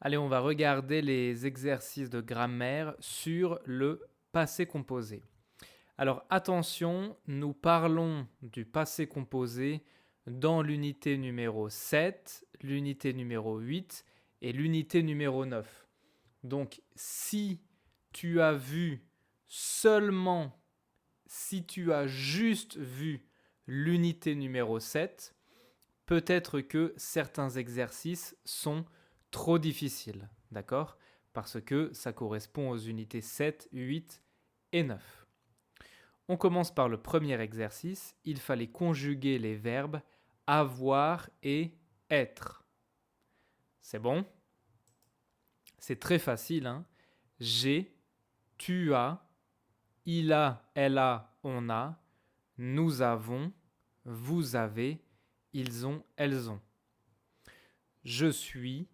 Allez, on va regarder les exercices de grammaire sur le passé composé. Alors attention, nous parlons du passé composé dans l'unité numéro 7, l'unité numéro 8 et l'unité numéro 9. Donc si tu as juste vu l'unité numéro 7, peut-être que certains exercices sont trop difficiles, d'accord? Parce que ça correspond aux unités 7, 8 et 9. On commence par le premier exercice. Il fallait conjuguer les verbes avoir et être. C'est bon? C'est très facile, hein? J'ai, tu as, il a, elle a, on a, nous avons, vous avez, ils ont, elles ont. Je suis,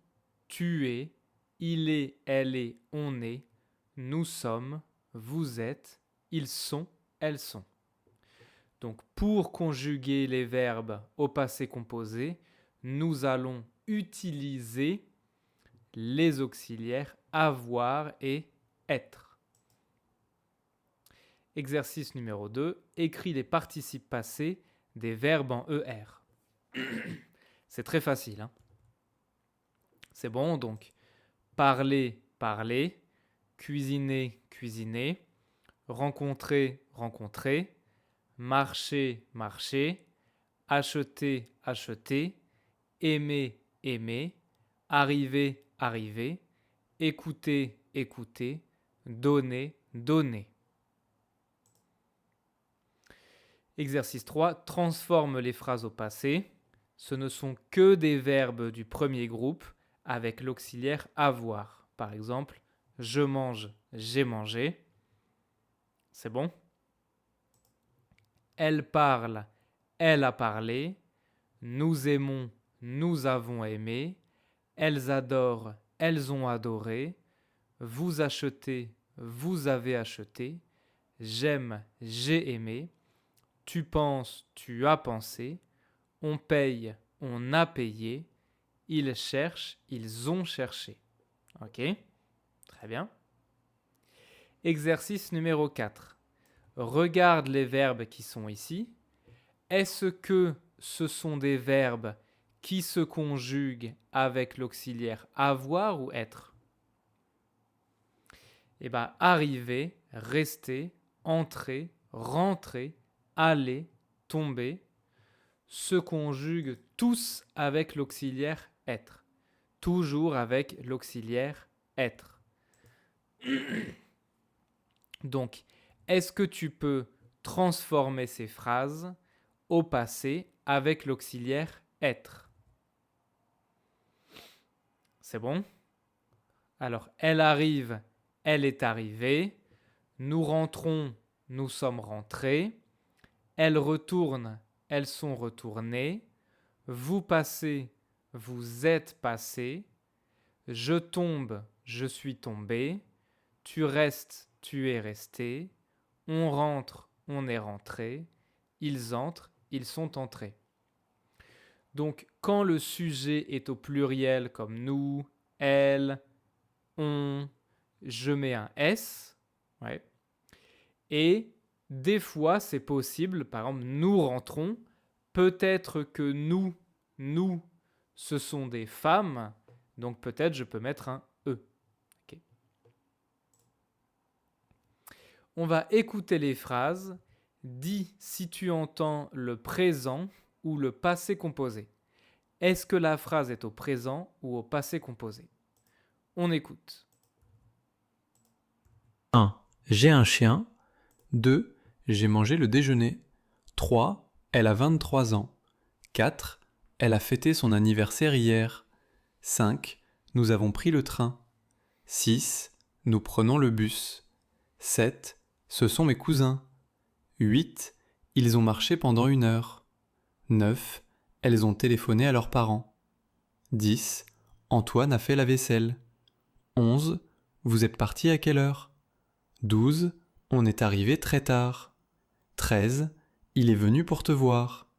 tu es, il est, elle est, on est, nous sommes, vous êtes, ils sont, elles sont. Donc pour conjuguer les verbes au passé composé, nous allons utiliser les auxiliaires avoir et être. Exercice numéro 2, écris les participes passés des verbes en ER. C'est très facile, hein? C'est bon, donc parler, parler, cuisiner, cuisiner, rencontrer, rencontrer, marcher, marcher, acheter, acheter, aimer, aimer, arriver, arriver, écouter, écouter, donner, donner. Exercice 3, transforme les phrases au passé. Ce ne sont que des verbes du premier groupe avec l'auxiliaire avoir. Par exemple, je mange, j'ai mangé. C'est bon? Elle parle, elle a parlé. Nous aimons, nous avons aimé. Elles adorent, elles ont adoré. Vous achetez, vous avez acheté. J'aime, j'ai aimé. Tu penses, tu as pensé. On paye, on a payé. Ils cherchent, ils ont cherché. Ok? Très bien. Exercice numéro 4. Regarde les verbes qui sont ici. Est-ce que ce sont des verbes qui se conjuguent avec l'auxiliaire avoir ou être? Eh bien, arriver, rester, entrer, rentrer, aller, tomber se conjuguent tous avec l'auxiliaire être. Toujours avec l'auxiliaire être. Donc, est-ce que tu peux transformer ces phrases au passé avec l'auxiliaire être? C'est bon? Alors, elle arrive, elle est arrivée. Nous rentrons, nous sommes rentrés. Elles retournent, elles sont retournées. Vous passez, vous êtes passé. Je tombe, je suis tombé. Tu restes, tu es resté. On rentre, on est rentré. Ils entrent, ils sont entrés. Donc, quand le sujet est au pluriel comme nous, elle, on, je mets un S. Ouais. Et des fois, c'est possible, par exemple, nous rentrons. Peut-être que nous, ce sont des femmes. Donc peut-être je peux mettre un E. Okay. On va écouter les phrases. Dis si tu entends le présent ou le passé composé. Est-ce que la phrase est au présent ou au passé composé? On écoute. 1. J'ai un chien. 2. J'ai mangé le déjeuner. 3. Elle a 23 ans. 4. Elle a fêté son anniversaire hier. 5. Nous avons pris le train. 6. Nous prenons le bus. 7. Ce sont mes cousins. 8. Ils ont marché pendant 1 heure. 9. Elles ont téléphoné à leurs parents. 10. Antoine a fait la vaisselle. 11. Vous êtes parti à quelle heure? 12. On est arrivé très tard. 13. Il est venu pour te voir.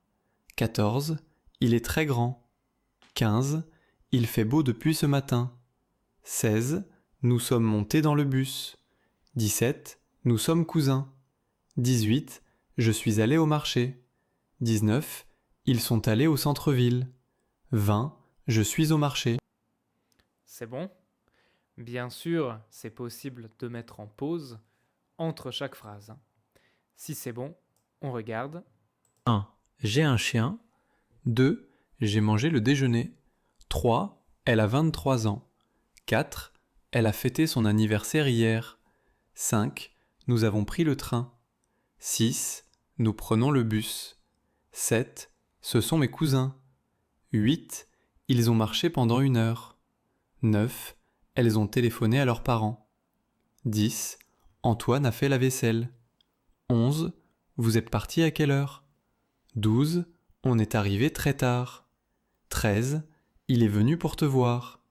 14. Il est très grand. 15. Il fait beau depuis ce matin. 16. Nous sommes montés dans le bus. 17. Nous sommes cousins. 18. Je suis allé au marché. 19. Ils sont allés au centre-ville. 20. Je suis au marché. C'est bon? Bien sûr, c'est possible de mettre en pause entre chaque phrase. Si c'est bon, on regarde. 1. J'ai un chien. 2. J'ai mangé le déjeuner. 3. Elle a 23 ans. 4. Elle a fêté son anniversaire hier. 5. Nous avons pris le train. 6. Nous prenons le bus. 7. Ce sont mes cousins. 8. Ils ont marché pendant 1 heure. 9. Elles ont téléphoné à leurs parents. 10. Antoine a fait la vaisselle. 11. Vous êtes parti à quelle heure? 12. On est arrivé très tard. 13. Il est venu pour te voir.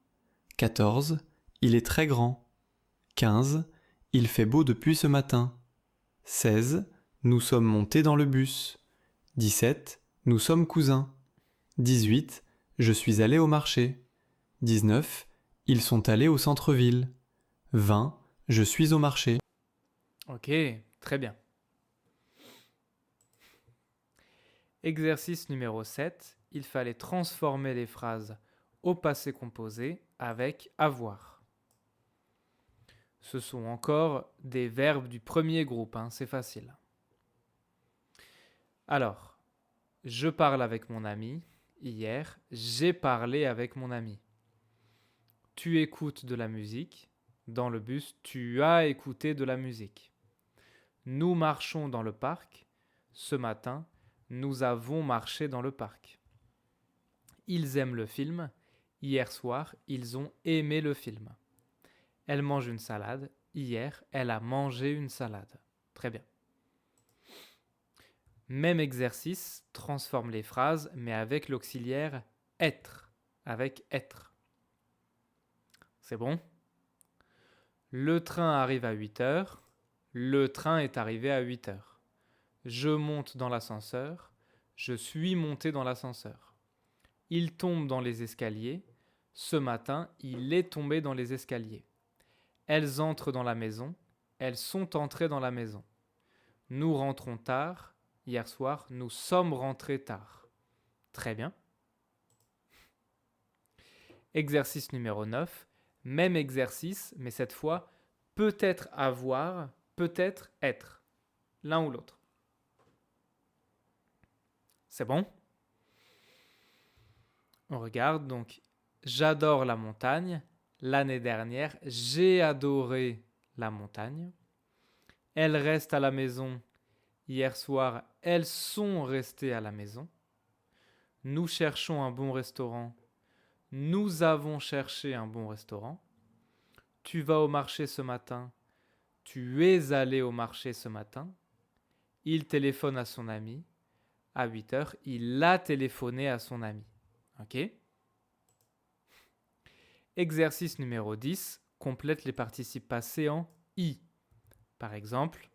14. Il est très grand. 15. Il fait beau depuis ce matin. 16. Nous sommes montés dans le bus. 17. Nous sommes cousins. 18. Je suis allé au marché. 19. Ils sont allés au centre-ville. 20. Je suis au marché. Ok, très bien. Exercice numéro 7. Il fallait transformer les phrases au passé composé avec avoir. Ce sont encore des verbes du premier groupe, c'est facile. Alors, je parle avec mon ami. Hier, j'ai parlé avec mon ami. Tu écoutes de la musique. Dans le bus, tu as écouté de la musique. Nous marchons dans le parc. Ce matin, nous avons marché dans le parc. Ils aiment le film. Hier soir, ils ont aimé le film. Elle mange une salade. Hier, elle a mangé une salade. Très bien. Même exercice, transforme les phrases, mais avec l'auxiliaire être. Avec être. C'est bon? Le train arrive à 8 heures. Le train est arrivé à 8 heures. Je monte dans l'ascenseur. Je suis monté dans l'ascenseur. Il tombe dans les escaliers. Ce matin, il est tombé dans les escaliers. Elles entrent dans la maison. Elles sont entrées dans la maison. Nous rentrons tard. Hier soir, nous sommes rentrés tard. Très bien. Exercice numéro 9. Même exercice, mais cette fois, peut-être avoir, peut-être être. L'un ou l'autre. C'est bon? On regarde donc. J'adore la montagne. L'année dernière, j'ai adoré la montagne. Elles restent à la maison. Hier soir, elles sont restées à la maison. Nous cherchons un bon restaurant. Nous avons cherché un bon restaurant. Tu vas au marché ce matin. Tu es allé au marché ce matin. Il téléphone à son ami. À 8 heures, il a téléphoné à son ami. Ok? Exercice numéro 10. Complète les participes passés en i. Par exemple,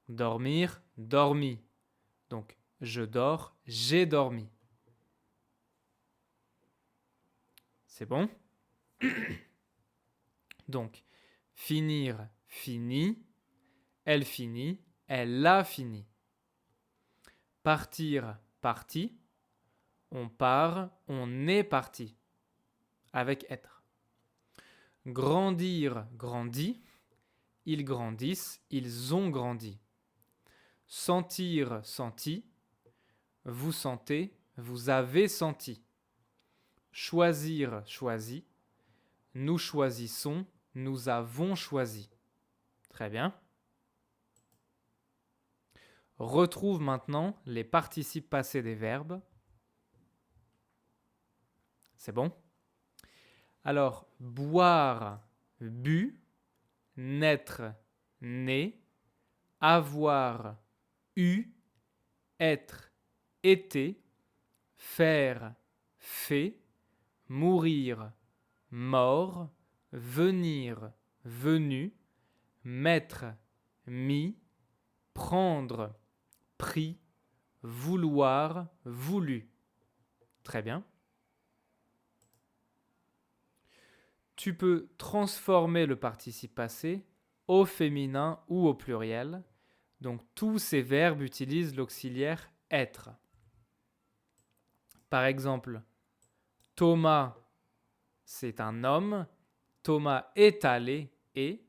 dormir, dormi. Donc, je dors, j'ai dormi. C'est bon? Donc, finir, fini. Elle finit, elle a fini. Partir, parti. On part, on est parti. Avec être. Grandir, grandi. Ils grandissent, ils ont grandi. Sentir, senti. Vous sentez, vous avez senti. Choisir, choisi. Nous choisissons, nous avons choisi. Très bien. Retrouve maintenant les participes passés des verbes. C'est bon? Alors, boire, bu. Naître, né. Avoir, eu. Être, été. Faire, fait. Mourir, mort. Venir, venu. Mettre, mis. Prendre, pris. Vouloir, voulu. Très bien. tu peux transformer le participe passé au féminin ou au pluriel. Donc tous ces verbes utilisent l'auxiliaire être. Par exemple, Thomas, c'est un homme. Thomas est allé et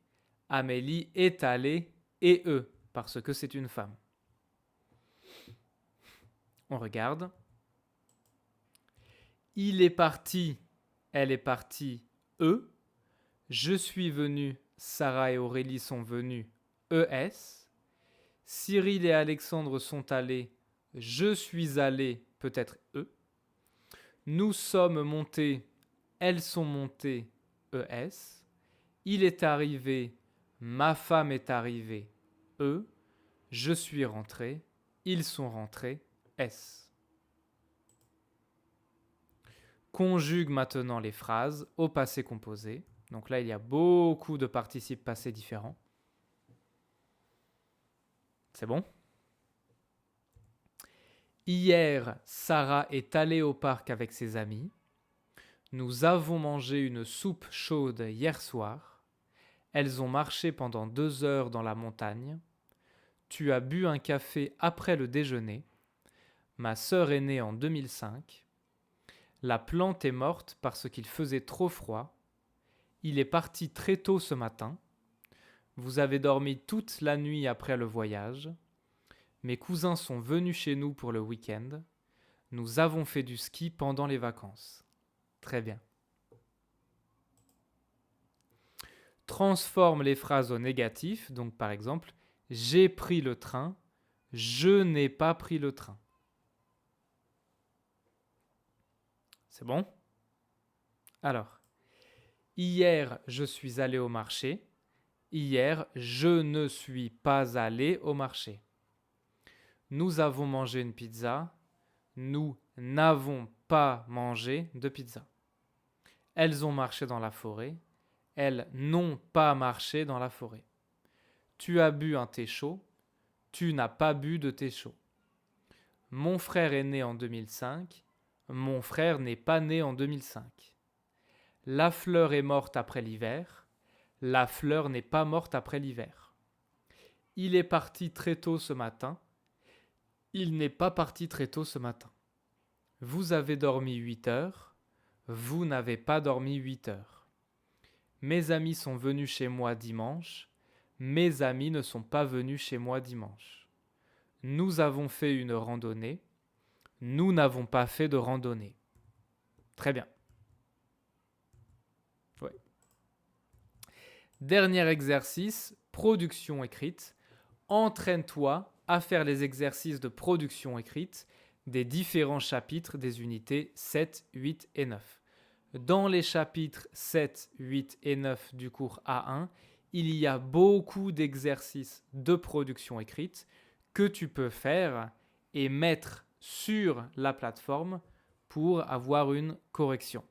Amélie est allée et eux, parce que c'est une femme. On regarde. Il est parti, elle est partie, eux. Je suis venu, Sarah et Aurélie sont venus, ES. Cyril et Alexandre sont allés, je suis allé, peut-être eux. Nous sommes montés, elles sont montées, ES. Il est arrivé, ma femme est arrivée, eux. Je suis rentré, ils sont rentrés, S. Conjugue maintenant les phrases au passé composé. Donc là, il y a beaucoup de participes passés différents. C'est bon? Hier, Sarah est allée au parc avec ses amis. Nous avons mangé une soupe chaude hier soir. Elles ont marché pendant 2 heures dans la montagne. Tu as bu un café après le déjeuner. Ma sœur est née en 2005. La plante est morte parce qu'il faisait trop froid. Il est parti très tôt ce matin. Vous avez dormi toute la nuit après le voyage. Mes cousins sont venus chez nous pour le week-end. Nous avons fait du ski pendant les vacances. Très bien. Transforme les phrases au négatif. Donc par exemple, j'ai pris le train. Je n'ai pas pris le train. C'est bon? Alors, hier, je suis allé au marché. Hier, je ne suis pas allé au marché. Nous avons mangé une pizza. Nous n'avons pas mangé de pizza. Elles ont marché dans la forêt. Elles n'ont pas marché dans la forêt. Tu as bu un thé chaud. Tu n'as pas bu de thé chaud. Mon frère est né en 2005. Mon frère n'est pas né en 2005. La fleur est morte après l'hiver. La fleur n'est pas morte après l'hiver. Il est parti très tôt ce matin. Il n'est pas parti très tôt ce matin. Vous avez dormi 8 heures. Vous n'avez pas dormi 8 heures. Mes amis sont venus chez moi dimanche. Mes amis ne sont pas venus chez moi dimanche. Nous avons fait une randonnée. Nous n'avons pas fait de randonnée. Très bien. Ouais. Dernier exercice, production écrite. Entraîne-toi à faire les exercices de production écrite des différents chapitres des unités 7, 8 et 9. Dans les chapitres 7, 8 et 9 du cours A1, il y a beaucoup d'exercices de production écrite que tu peux faire et mettre sur la plateforme pour avoir une correction.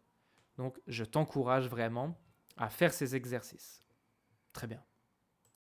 Donc, je t'encourage vraiment à faire ces exercices. Très bien.